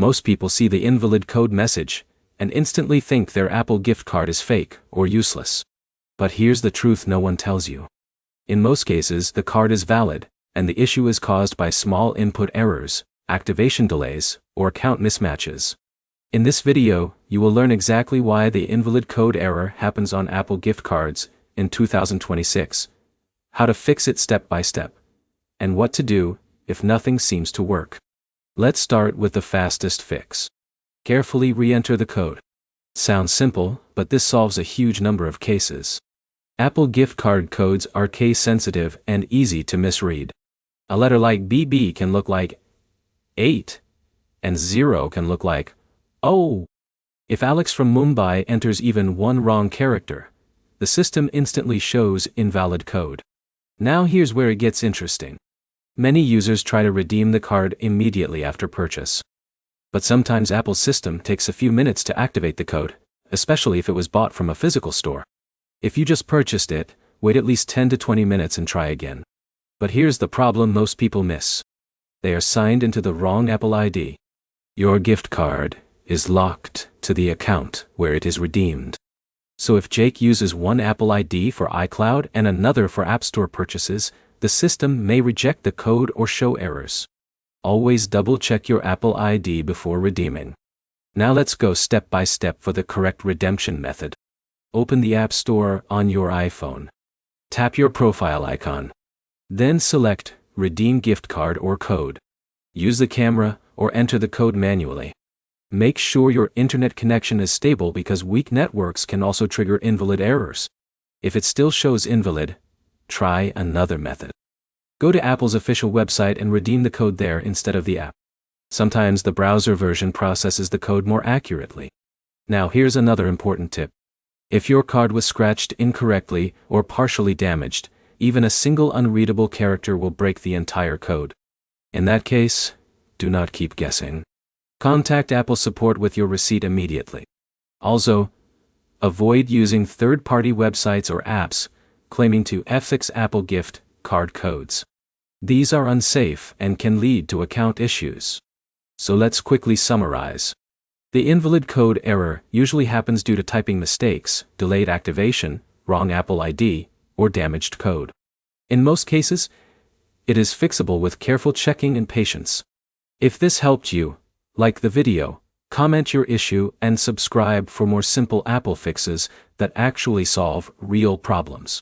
Most people see the invalid code message and instantly think their Apple gift card is fake or useless. But here's the truth no one tells you. In most cases, the card is valid, and the issue is caused by small input errors, activation delays, or account mismatches. In this video, you will learn exactly why the invalid code error happens on Apple gift cards in 2026, how to fix it step by step, and what to do if nothing seems to work. Let's start with the fastest fix. Carefully re-enter the code. Sounds simple, but this solves a huge number of cases. Apple gift card codes are case-sensitive and easy to misread. A letter like BB can look like 8, and 0 can look like oh. If Alex from Mumbai enters even one wrong character, the system instantly shows invalid code. Now here's where it gets interesting. Many users try to redeem the card immediately after purchase. But sometimes Apple's system takes a few minutes to activate the code, especially if it was bought from a physical store. If you just purchased it, wait at least 10 to 20 minutes and try again. But here's the problem most people miss. They are signed into the wrong Apple ID. Your gift card is locked to the account where it is redeemed. So if Jake uses one Apple ID for iCloud and another for App Store purchases, the system may reject the code or show errors. Always double-check your Apple ID before redeeming. Now let's go step by step for the correct redemption method. Open the App Store on your iPhone. Tap your profile icon. Then select Redeem Gift Card or Code. Use the camera or enter the code manually. Make sure your internet connection is stable because weak networks can also trigger invalid errors. If it still shows invalid, try another method. Go to Apple's official website and redeem the code there instead of the app. Sometimes the browser version processes the code more accurately. Now here's another important tip. If your card was scratched incorrectly or partially damaged, even a single unreadable character will break the entire code. In that case, do not keep guessing. Contact Apple support with your receipt immediately. Also, avoid using third-party websites or apps claiming to fix Apple gift card codes. These are unsafe and can lead to account issues. So let's quickly summarize. The invalid code error usually happens due to typing mistakes, delayed activation, wrong Apple ID, or damaged code. In most cases, it is fixable with careful checking and patience. If this helped you, like the video, comment your issue and subscribe for more simple Apple fixes that actually solve real problems.